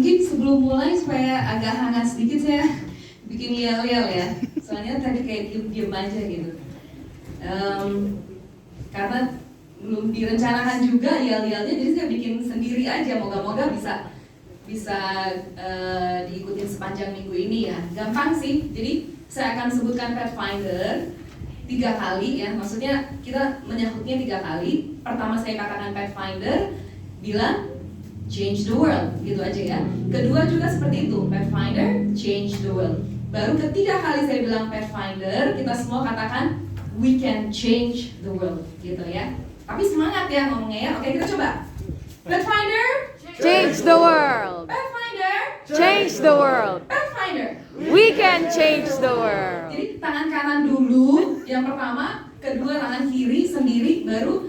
mungkin sebelum mulai supaya agak hangat sedikit saya bikin yel-yel ya. Soalnya tadi kayak diem-diem aja gitu. Karena belum direncanakan juga yel-yelnya, jadi saya bikin sendiri aja. Moga-moga bisa diikutin sepanjang minggu ini ya. Gampang sih. Jadi saya akan sebutkan Pathfinder 3 kali ya. Maksudnya kita menyahutnya 3 kali. Pertama saya katakan Pathfinder, bilang change the world, gitu aja ya. Kedua juga seperti itu, Pathfinder, change the world. Baru ketiga kali saya bilang Pathfinder, kita semua katakan we can change the world, gitu ya. Tapi semangat ya ngomongnya ya. Oke, kita coba. Pathfinder, Change the world. Pathfinder, Change the world. Pathfinder. We can change the world. Jadi tangan kanan dulu, yang pertama, kedua tangan kiri sendiri, baru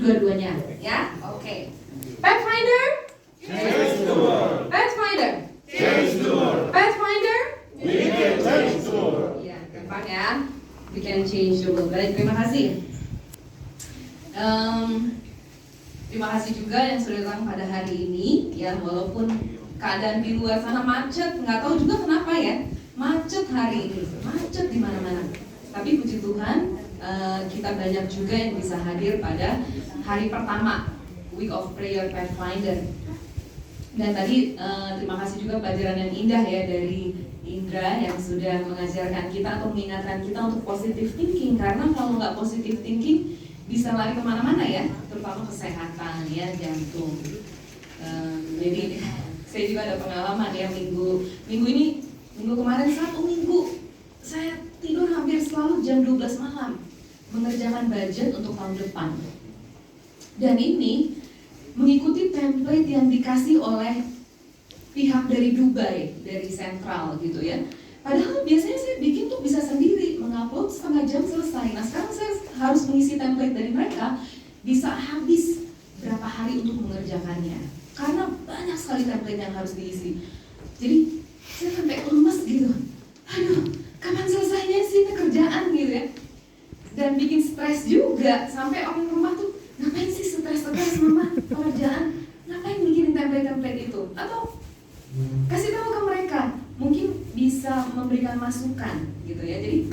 dua-duanya, ya. Oke. Pathfinder, Change the world. Pathfinder, Change the world. Pathfinder. We can change the world. Ya, gampang ya. We can change the world. Baik, terima kasih. Terima kasih juga yang sudah datang pada hari ini, ya. Walaupun keadaan di luar sana macet, nggak tahu juga kenapa ya. Macet hari ini, macet di mana-mana. Tapi puji Tuhan, kita banyak juga yang bisa hadir pada hari pertama Week of Prayer Pathfinder. Dan tadi terima kasih juga pelajaran yang indah ya dari Indra yang sudah mengajarkan kita atau mengingatkan kita untuk positive thinking. Karena kalau nggak positive thinking bisa lari kemana-mana ya, terutama kesehatan ya, jantung. Jadi saya juga ada pengalaman ya minggu kemarin 1 minggu saya tidur hampir selalu jam 12 malam mengerjakan budget untuk tahun depan. Dan ini mengikuti template yang dikasih oleh pihak dari Dubai, dari sentral gitu ya. Padahal biasanya saya bikin tuh bisa sendiri, mengupload setengah jam selesai. Nah sekarang saya harus mengisi template dari mereka, bisa habis berapa hari untuk mengerjakannya. Karena banyak sekali template yang harus diisi. Jadi saya sampai lemes gitu. Aduh, kapan selesainya sih ini kerjaan gitu ya. Dan bikin stres juga, sampai orang rumah tuh, ngapain sih stres-stres mama pekerjaan? Ngapain bikin template-template itu? Atau kasih tahu ke mereka, mungkin bisa memberikan masukan gitu ya. Jadi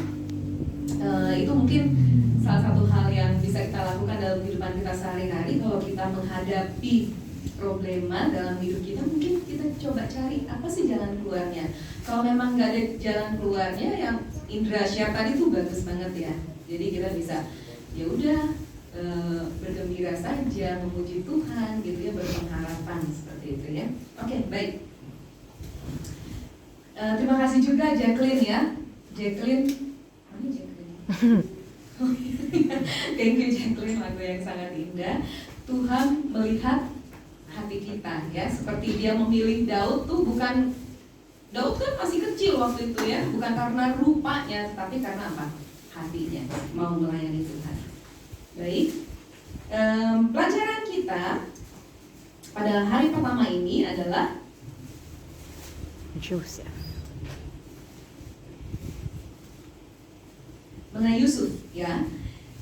itu mungkin salah satu hal yang bisa kita lakukan dalam kehidupan kita sehari-hari. Kalau kita menghadapi problema dalam hidup kita, mungkin kita coba cari apa sih jalan keluarnya. Kalau memang nggak ada jalan keluarnya, yang Indra share tadi tuh bagus banget ya. Jadi kita bisa ya udah bergembira saja, memuji Tuhan gitu ya, berpengharapan seperti itu ya. Oke, baik. Terima kasih juga Jacqueline ya. Jacqueline. Thank you Jacqueline, lagu yang sangat indah. Tuhan melihat hati kita ya, seperti dia memilih Daud tuh bukan, Daud kan masih kecil waktu itu ya, bukan karena rupanya, tapi karena apa? Hatinya mau melayani Tuhan. Baik, pelajaran kita pada hari pertama ini adalah Joseph. mengenai Yusuf ya.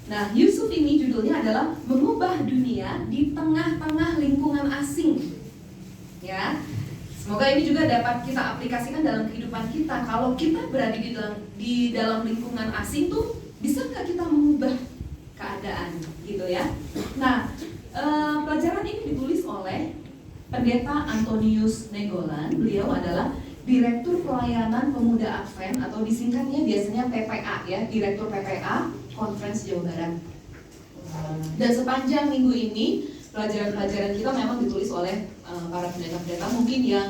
Nah, Yusuf ini judulnya adalah mengubah dunia di tengah-tengah lingkungan asing. Ya. Semoga ini juga dapat kita aplikasikan dalam kehidupan kita. Kalau kita berada di dalam lingkungan asing tuh, bisa nggak kita mengubah keadaan gitu ya. Nah, pelajaran ini ditulis oleh Pendeta Antonius Negolan. Beliau adalah Direktur Pelayanan Pemuda Advent atau disingkatnya biasanya PPA ya, Direktur PPA Conference Jawa Barat. Dan sepanjang minggu ini pelajaran-pelajaran kita memang ditulis oleh para pendeta-pendeta mungkin yang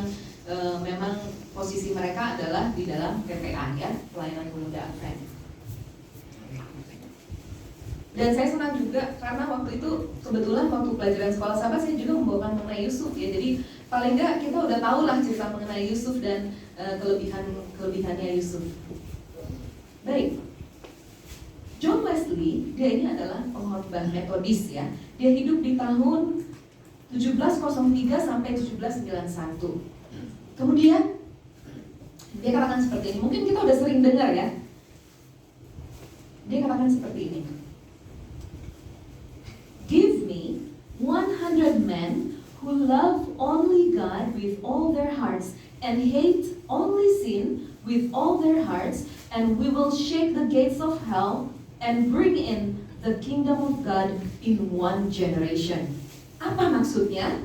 memang posisi mereka adalah di dalam PPA ya, Pelayanan Pemuda Advent. Dan saya senang juga karena waktu itu kebetulan waktu pelajaran sekolah sahabat saya juga membawakan mengenai Yusuf ya. Jadi paling enggak kita udah tahu lah cerita mengenai Yusuf dan kelebihannya Yusuf. Baik, John Wesley, dia ini adalah pengkhotbah Metodis ya. Dia hidup di tahun 1703 sampai 1791. Kemudian dia katakan seperti ini. Mungkin kita udah sering dengar ya. Dia katakan seperti ini. Give me 100 men who love only God with all their hearts and hate only sin with all their hearts, and we will shake the gates of hell and bring in the kingdom of God in one generation. Apa maksudnya?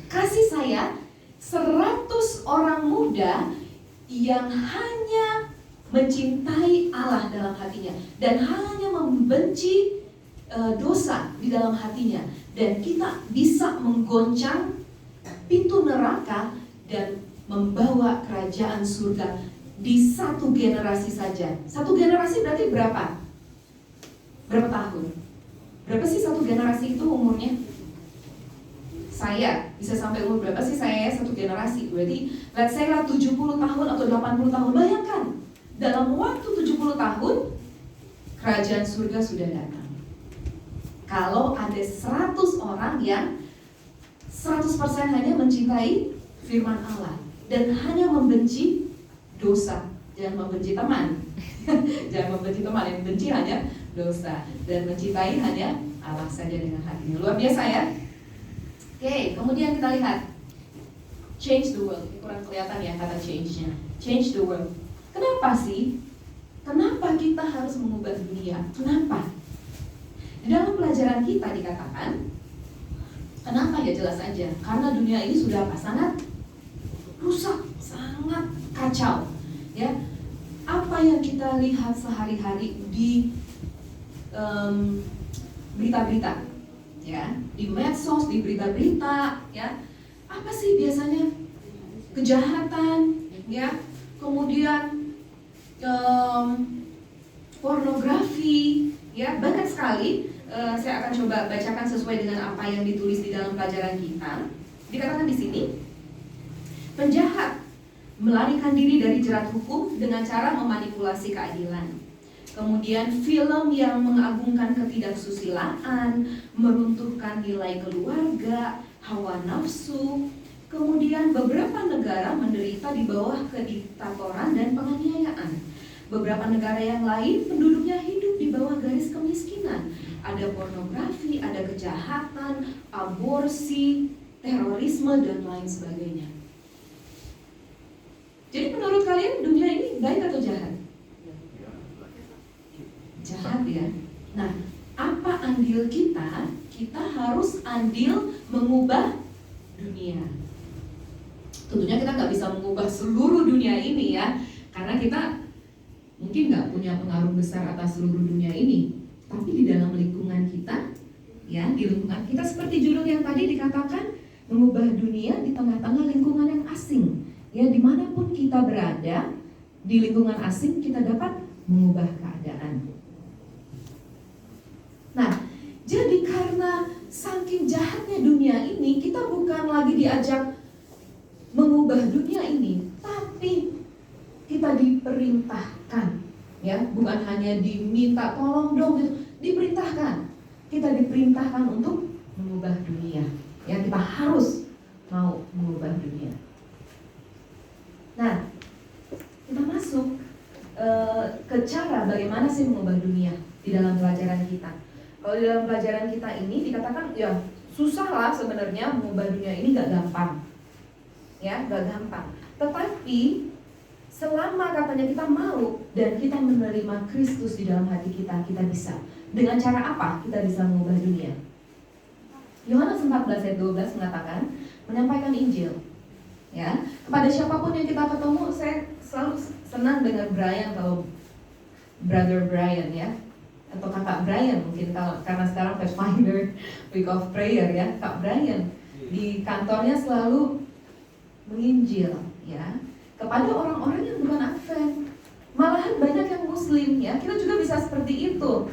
Kasih saya 100 orang muda yang hanya mencintai Allah dalam hatinya dan hanya membenci dosa di dalam hatinya, dan kita bisa menggoncang pintu neraka dan membawa kerajaan surga di satu generasi saja. Satu generasi berarti berapa? Berapa tahun? Berapa sih satu generasi itu umurnya? Saya bisa sampai umur berapa sih saya satu generasi? Berarti let's say lah 70 tahun atau 80 tahun. Bayangkan, dalam waktu 70 tahun kerajaan surga sudah datang. Kalau ada 100 orang yang 100% hanya mencintai firman Allah dan hanya membenci dosa, jangan membenci teman. Jangan membenci teman, yang benci hanya dosa dan mencintai hanya Allah saja dengan hatinya. Luar biasa ya. Oke, kemudian kita lihat change the world. Ini kurang kelihatan ya kata change-nya. Change the world. Kenapa sih? Kenapa kita harus mengubah dunia? Kenapa? Di dalam pelajaran kita dikatakan, kenapa ya, jelas aja. Karena dunia ini sudah apa? Sangat rusak, sangat kacau. Ya, apa yang kita lihat sehari-hari di berita-berita, ya, di medsos, di berita-berita, ya, apa sih biasanya? Kejahatan, ya, kemudian pornografi, ya, banyak sekali. Saya akan coba bacakan sesuai dengan apa yang ditulis di dalam pelajaran kita. Dikatakan di sini, penjahat melarikan diri dari jerat hukum dengan cara memanipulasi keadilan. Kemudian film yang mengagungkan ketidaksusilaan, meruntuhkan nilai keluarga, hawa nafsu. Kemudian beberapa negara menderita di bawah kediktatoran dan penganiayaan. Beberapa negara yang lain penduduknya hidup di bawah garis kemiskinan. Ada pornografi, ada kejahatan, aborsi, terorisme, dan lain sebagainya. Jadi menurut kalian dunia ini baik atau jahat? Jahat ya. Nah, apa andil kita? Kita harus andil mengubah dunia. Tentunya kita nggak bisa mengubah seluruh dunia ini ya, karena kita mungkin nggak punya pengaruh besar atas seluruh dunia ini. Tapi di dalam lingkungan kita, ya, di lingkungan kita seperti judul yang tadi dikatakan, mengubah dunia di tengah-tengah lingkungan yang asing. Ya, dimanapun kita berada, di lingkungan asing kita dapat mengubah keadaan. Nah, jadi karena saking jahatnya dunia ini, kita bukan lagi diajak mengubah dunia ini, tapi kita diperintahkan, ya, bukan hanya diminta tolong dong, gitu. Diperintahkan. Kita diperintahkan untuk mengubah dunia. Ya, kita harus mau mengubah dunia. Nah, kita masuk ke cara bagaimana sih mengubah dunia di dalam pelajaran kita. Kalau di dalam pelajaran kita ini dikatakan, ya susah lah sebenarnya mengubah dunia ini, gak gampang. Ya, gak gampang. Tetapi selama katanya kita mau dan kita menerima Kristus di dalam hati kita, kita bisa. Dengan cara apa kita bisa mengubah dunia? Yohanes 14 ayat 12 mengatakan, menyampaikan Injil. Ya, kepada siapapun yang kita ketemu, saya selalu senang dengan Brian, kalau Brother Brian ya, atau kakak Brian mungkin, kalau karena sekarang Pathfinder Week of Prayer ya, Kak Brian di kantornya selalu menginjil ya kepada orang-orang yang bukan Advent, malahan banyak yang Muslim ya. Kita juga bisa seperti itu.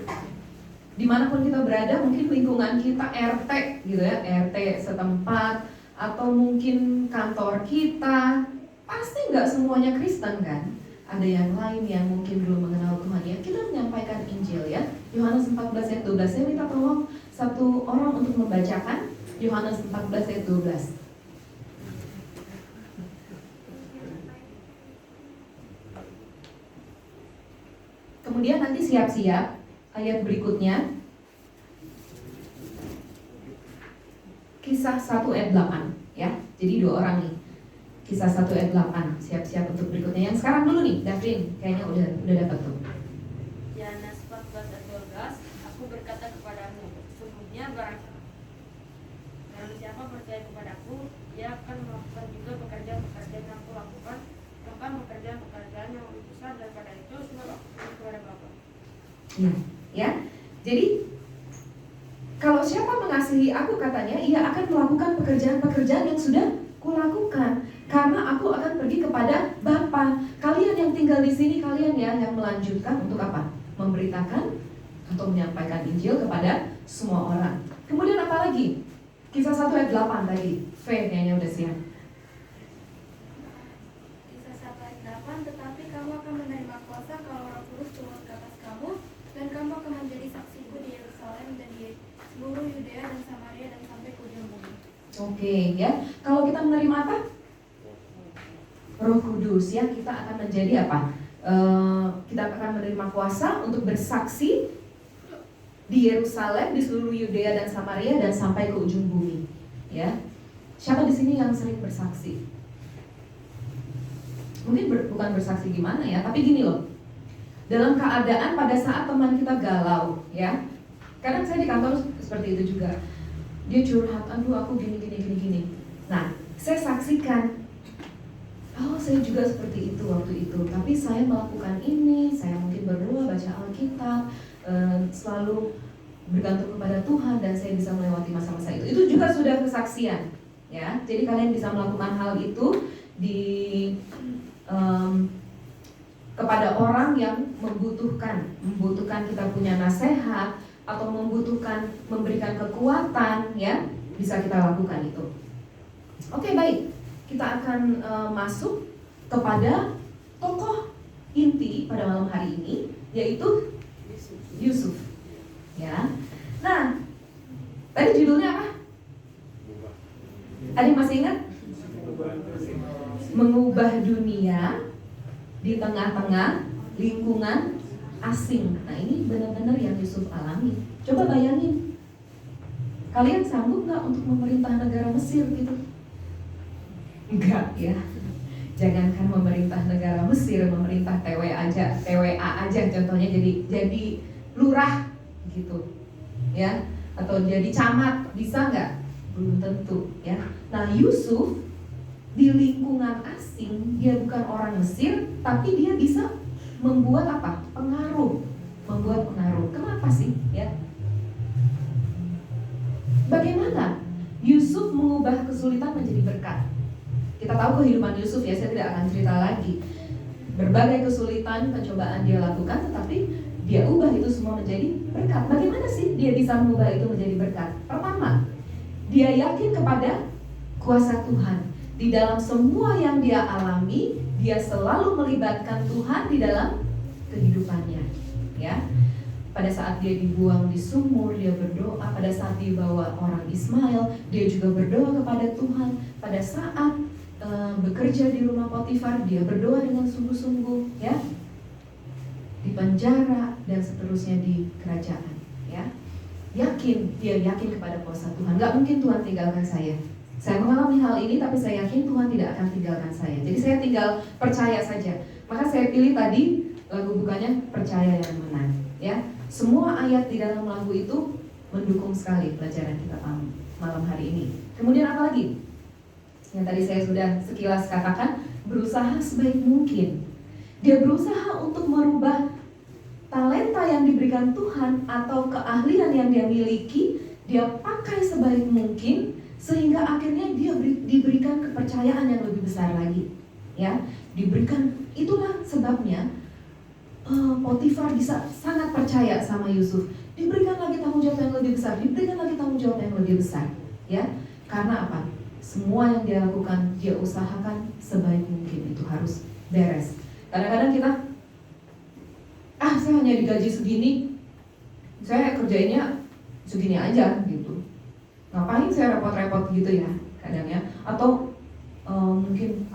Dimanapun kita berada, mungkin lingkungan kita RT gitu ya, RT setempat, atau mungkin kantor kita, pasti nggak semuanya Kristen kan? Ada yang lain yang mungkin belum mengenal Tuhan ya. Kita menyampaikan Injil ya. Yohanes 14 ayat 12. Saya minta tolong satu orang untuk membacakan Yohanes 14 ayat 12. Kemudian nanti siap-siap ayat berikutnya. Kisah 1 ayat 8 ya. Jadi 2 orang nih. Kisah 1 ayat 8. Siap-siap untuk berikutnya. Yang sekarang dulu nih, Davin. Kayaknya udah dapat tuh. Yohanes 14 ayat 12, aku berkata kepadamu, sesungguhnya barang siapa percaya kepadaku, ia akan melakukan juga pekerjaan-pekerjaan yang aku lakukan, bahkan pekerjaan-pekerjaan yang lebih besar daripada itu, sebab aku pergi kepada Bapa. Iya, ya. Jadi kalau siapa mengasihi aku, katanya, ia akan melakukan pekerjaan-pekerjaan yang sudah kulakukan, karena aku akan pergi kepada Bapa. Kalian yang tinggal di sini, kalian ya yang melanjutkan untuk apa? Memberitakan atau menyampaikan Injil kepada semua orang. Kemudian apa lagi? Kisah 1 ayat 8 tadi. V kayaknya udah siap. Kisah 1 ayat 8, tetapi kamu akan menerima kuasa kalau Roh Kudus turun ke atas kamu, dan kamu akan menjadi saksiku di Yerusalem dan di seluruh Yudea dan Samaria dan sampai ke ujung bumi. Oke, ya. Kalau kita menerima apa? Roh Kudus, ya, kita akan menjadi apa? Kita akan menerima kuasa untuk bersaksi di Yerusalem, di seluruh Yudea dan Samaria dan sampai ke ujung bumi. Ya, siapa di sini yang sering bersaksi? Mungkin bukan bersaksi gimana ya, tapi gini loh. Dalam keadaan pada saat teman kita galau, ya. Kadang saya di kantor seperti itu juga. Dia curhat, aduh aku gini. Nah, saya saksikan. Oh, saya juga seperti itu waktu itu. Tapi saya melakukan ini, saya mungkin berdoa, baca Alkitab, selalu bergantung kepada Tuhan, dan saya bisa melewati masa-masa itu. Itu juga sudah kesaksian, ya. Jadi kalian bisa melakukan hal itu kepada orang yang membutuhkan kita punya nasihat atau membutuhkan memberikan kekuatan, ya, bisa kita lakukan itu. Oke, baik. Kita akan masuk kepada tokoh inti pada malam hari ini, yaitu Yusuf. Ya. Nah, tadi judulnya apa? Ada yang masih ingat? Mengubah dunia di tengah-tengah lingkungan asing. Nah, ini benar-benar yang Yusuf alami. Coba bayangin, kalian sanggup nggak untuk memerintah negara Mesir gitu? Enggak, ya. Jangankan memerintah negara Mesir, memerintah TWA aja contohnya, jadi lurah gitu, ya, atau jadi camat, bisa nggak? Belum tentu, ya. Nah, Yusuf di lingkungan asing, dia bukan orang Mesir, tapi dia bisa membuat apa? Membuat pengaruh. Kenapa sih, ya? Bagaimana Yusuf mengubah kesulitan menjadi berkat? Kita tahu kehidupan Yusuf, ya, saya tidak akan cerita lagi. Berbagai kesulitan, pencobaan dia lakukan, tetapi dia ubah itu semua menjadi berkat. Bagaimana sih dia bisa mengubah itu menjadi berkat? Pertama, dia yakin kepada kuasa Tuhan. Di dalam semua yang dia alami, dia selalu melibatkan Tuhan di dalam kehidupannya, ya. Pada saat dia dibuang di sumur, dia berdoa. Pada saat dibawa orang Ismail, dia juga berdoa kepada Tuhan. Pada saat bekerja di rumah Potifar, dia berdoa dengan sungguh-sungguh, ya. Di penjara dan seterusnya di kerajaan, ya. Dia yakin kepada kuasa Tuhan. Gak mungkin Tuhan tinggalkan saya. Saya mengalami hal ini, tapi saya yakin Tuhan tidak akan tinggalkan saya. Jadi saya tinggal percaya saja. Maka saya pilih tadi lagu bukannya Percaya yang Menang, ya. Semua ayat di dalam lagu itu mendukung sekali pelajaran kita malam hari ini. Kemudian apa lagi? Yang tadi saya sudah sekilas katakan, berusaha sebaik mungkin. Dia berusaha untuk merubah talenta yang diberikan Tuhan atau keahlian yang dia miliki, dia pakai sebaik mungkin sehingga akhirnya dia diberikan kepercayaan yang lebih besar lagi, ya. Diberikan, itulah sebabnya Potifar bisa sangat percaya sama Yusuf. Diberikan lagi tanggung jawab yang lebih besar, diberikan lagi tanggung jawab yang lebih besar, ya. Karena apa? Semua yang dia lakukan, dia usahakan sebaik mungkin itu harus beres. Kadang-kadang kita, saya hanya digaji segini, saya kerjainnya segini aja gitu. Ngapain saya repot-repot gitu ya kadangnya. Atau mungkin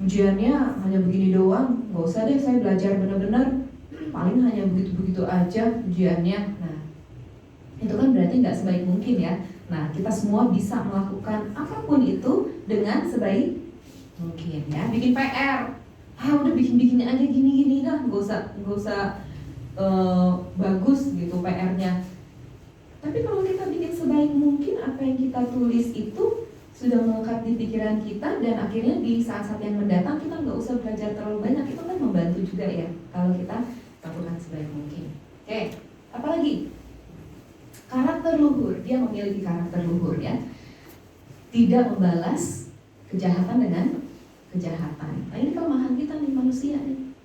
ujiannya hanya begini doang, nggak usah deh saya belajar benar-benar, paling hanya begitu-begitu aja ujiannya. Nah, Itu kan berarti nggak sebaik mungkin ya. Nah, kita semua bisa melakukan apapun itu dengan sebaik mungkin ya. Bikin PR, udah bikin aja gini dah, nggak usah bagus gitu PR-nya. Tapi kalau kita bikin sebaik mungkin, apa yang kita tulis itu sudah melekat di pikiran kita, dan akhirnya di saat-saat yang mendatang kita nggak usah belajar terlalu banyak. Itu kan membantu juga ya kalau kita lakukan sebaik mungkin. Oke, apalagi? Karakter luhur, dia memiliki karakter luhur ya. Tidak membalas kejahatan dengan kejahatan. Nah, ini kelemahan kita nih manusia nih.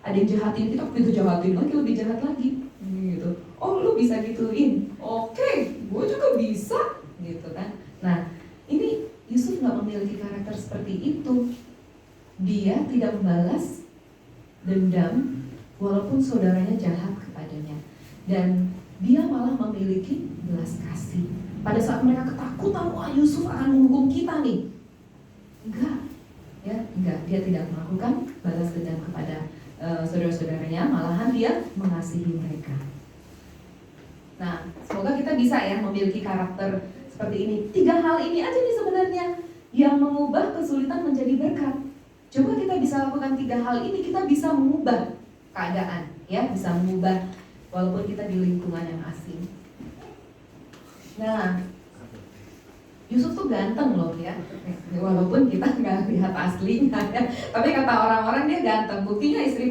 Ada yang jahatin kita jahatin lagi, lebih jahat lagi gitu. Oh, lu bisa gituin, oke, gue juga bisa gitu kan. Nah, ini Yusuf nggak memiliki karakter seperti itu. Dia tidak membalas dendam walaupun saudaranya jahat kepadanya, dan dia malah memiliki belas kasih. Pada saat mereka ketakutan, wah Yusuf akan menghukum kita nih, enggak, dia tidak melakukan balas dendam kepada saudara-saudaranya, malahan dia mengasihi mereka. Nah, semoga kita bisa ya memiliki karakter seperti ini. 3 hal ini aja nih sebenarnya yang mengubah kesulitan menjadi berkat. Coba kita bisa lakukan 3 hal ini, kita bisa mengubah keadaan, ya, bisa mengubah walaupun kita di lingkungan yang asing. Nah, Yusuf tuh ganteng loh ya, walaupun kita nggak lihat aslinya ya. Tapi kata orang-orang dia ganteng. Buktinya istri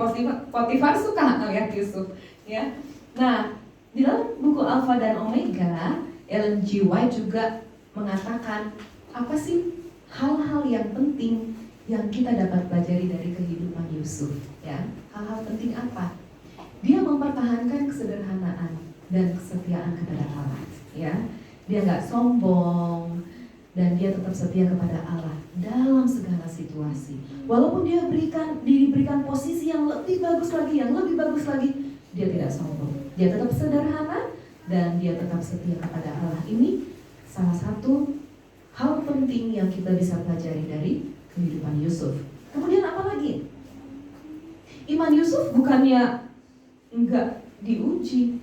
Potifar suka ngeliat Yusuf ya. Nah, di dalam buku Alpha dan Omega, Ellen G. White juga mengatakan apa sih hal-hal yang penting yang kita dapat pelajari dari kehidupan Yusuf ya. Hal-hal penting apa? Dia mempertahankan kesederhanaan dan kesetiaan kepada Allah ya. Dia nggak sombong dan dia tetap setia kepada Allah dalam segala situasi. Walaupun dia diberikan posisi yang lebih bagus lagi, dia tidak sombong. Dia tetap sederhana dan dia tetap setia kepada Allah. Ini salah satu hal penting yang kita bisa pelajari dari kehidupan Yusuf. Kemudian apa lagi? Iman Yusuf bukannya enggak diuji,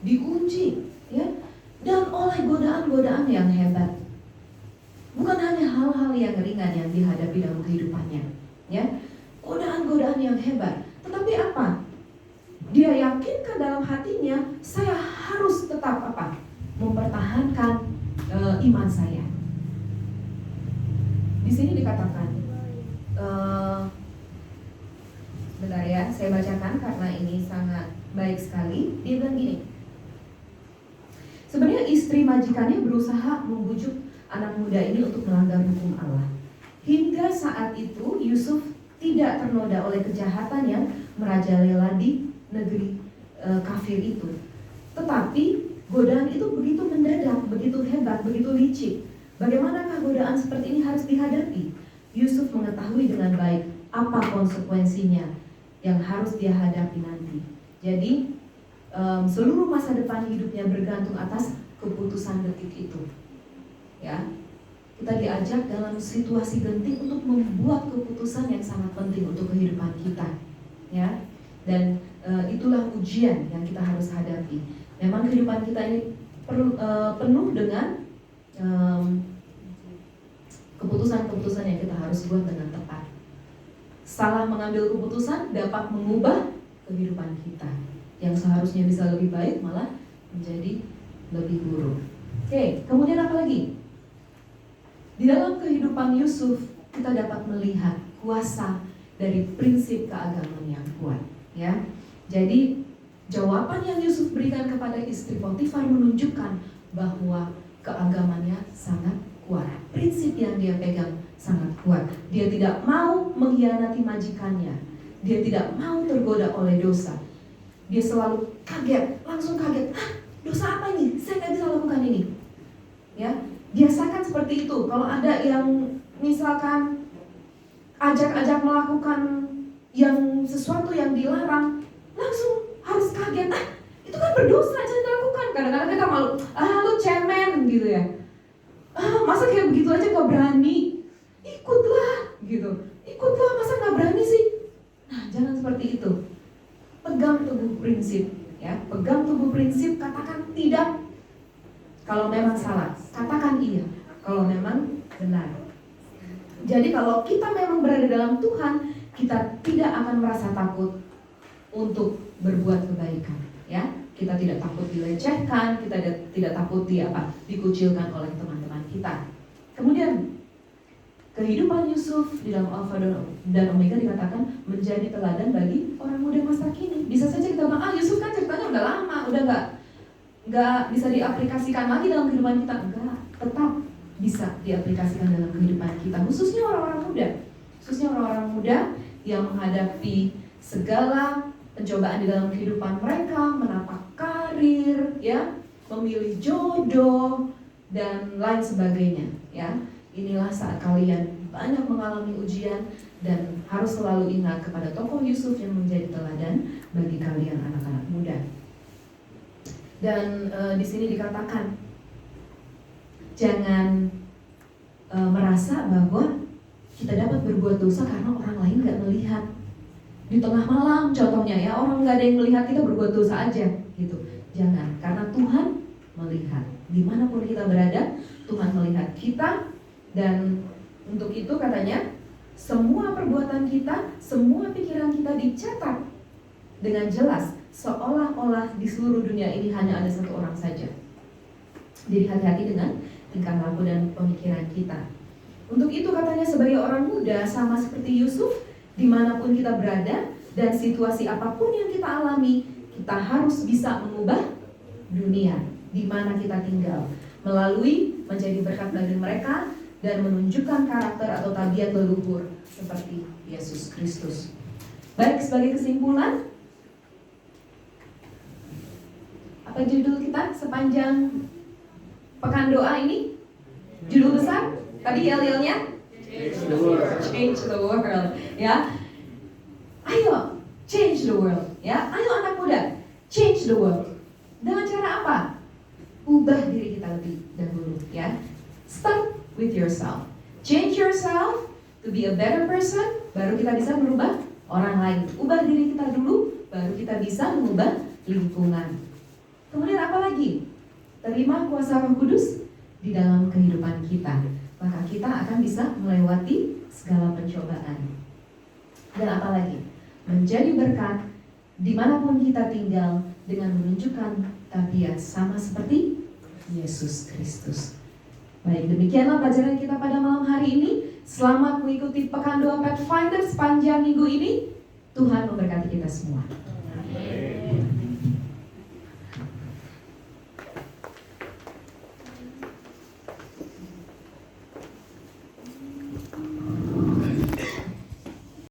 diuji ya, dan oleh godaan-godaan yang hebat. Bukan hanya hal-hal yang ringan yang dihadapi dalam kehidupannya, ya, godaan-godaan yang hebat. Tetapi apa? Dia yakinkan dalam hatinya, saya harus tetap mempertahankan iman saya. Di sini dikatakan, bentar ya, saya bacakan karena ini sangat baik sekali. Dia bilang gini, sebenarnya istri majikannya berusaha membujuk anak muda ini untuk melanggar hukum Allah. Hingga saat itu Yusuf tidak ternoda oleh kejahatan yang merajalela di negeri kafir itu. Tetapi godaan itu begitu mendadak, begitu hebat, begitu licik. Bagaimanakah godaan seperti ini harus dihadapi? Yusuf mengetahui dengan baik apa konsekuensinya yang harus dia hadapi nanti. Jadi seluruh masa depan hidupnya bergantung atas keputusan detik itu. Ya, kita diajak dalam situasi genting untuk membuat keputusan yang sangat penting untuk kehidupan kita, ya. Dan itulah ujian yang kita harus hadapi. Memang kehidupan kita ini penuh dengan keputusan-keputusan yang kita harus buat dengan tepat. Salah mengambil keputusan dapat mengubah kehidupan kita. Yang seharusnya bisa lebih baik malah menjadi lebih buruk. Oke, kemudian apa lagi? Di dalam kehidupan Yusuf kita dapat melihat kuasa dari prinsip keagamaan yang kuat, ya. Jadi jawaban yang Yusuf berikan kepada istri Potifar menunjukkan bahwa keagamannya sangat kuat. Prinsip yang dia pegang sangat kuat. Dia tidak mau mengkhianati majikannya. Dia tidak mau tergoda oleh dosa. Dia selalu langsung kaget. Dosa apa ini? Saya nggak bisa lakukan ini. Ya, biasakan seperti itu. Kalau ada yang misalkan ajak melakukan yang sesuatu yang dilarang, langsung harus kaget. Itu kan berdosa, jangan dilakukan. Kadang-kadang kita malu, lu cemen gitu ya. Masa kayak begitu aja gak berani? Ikutlah gitu. Ikutlah, masa gak berani sih? Nah, jangan seperti itu. Pegang teguh prinsip, ya. Pegang teguh prinsip, katakan tidak Kalau memang salah, katakan iya. Kalau memang benar. Jadi kalau kita memang berada dalam Tuhan, kita tidak akan merasa takut untuk berbuat kebaikan, ya. Kita tidak takut dilecehkan, kita tidak takut dikucilkan oleh teman-teman kita. Kemudian kehidupan Yusuf di dalam Alfa dan Omega dikatakan menjadi teladan bagi orang muda masa kini. Bisa saja kita bilang, Yusuf kan ceritanya udah lama, udah nggak bisa diaplikasikan lagi dalam kehidupan kita. Enggak, tetap bisa diaplikasikan dalam kehidupan kita, khususnya orang-orang muda. Khususnya orang-orang muda yang menghadapi segala pencobaan di dalam kehidupan mereka, menapak karir, ya, memilih jodoh dan lain sebagainya, ya. Inilah saat kalian banyak mengalami ujian dan harus selalu ingat kepada tokoh Yusuf yang menjadi teladan bagi kalian anak-anak muda. Dan di sini dikatakan jangan merasa bahwa kita dapat berbuat dosa karena orang lain nggak melihat. Di tengah malam contohnya, ya, orang nggak ada yang melihat kita berbuat dosa aja gitu. Jangan, karena Tuhan melihat. Dimanapun kita berada, Tuhan melihat kita. Dan untuk itu katanya semua perbuatan kita, semua pikiran kita dicatat dengan jelas, seolah-olah di seluruh dunia ini hanya ada satu orang saja. Jadi hati-hati dengan tingkah laku dan pemikiran kita. Untuk itu katanya sebagai orang muda, sama seperti Yusuf, dimanapun kita berada dan situasi apapun yang kita alami, kita harus bisa mengubah dunia di mana kita tinggal melalui menjadi berkat bagi mereka dan menunjukkan karakter atau tabiat leluhur seperti Yesus Kristus. Baik, sebagai kesimpulan, apa judul kita sepanjang pekan doa ini? Judul besar tadi yel-yelnya Change the world. Change the world, ya. Ayo, change the world, ya. Ayo anak muda, change the world. Dengan cara apa? Ubah diri kita lebih dahulu, ya. Start with yourself. Change yourself to be a better person, baru kita bisa merubah orang lain. Ubah diri kita dulu, baru kita bisa mengubah lingkungan. Kemudian apa lagi? Terima kuasa Roh Kudus di dalam kehidupan kita. Maka kita akan bisa melewati segala pencobaan. Dan apa lagi? Menjadi berkat dimanapun kita tinggal dengan menunjukkan tabiat sama seperti Yesus Kristus. Baik, demikianlah pelajaran kita pada malam hari ini. Selamat mengikuti Pekan Doa Pathfinder sepanjang minggu ini. Tuhan memberkati kita semua. Amin.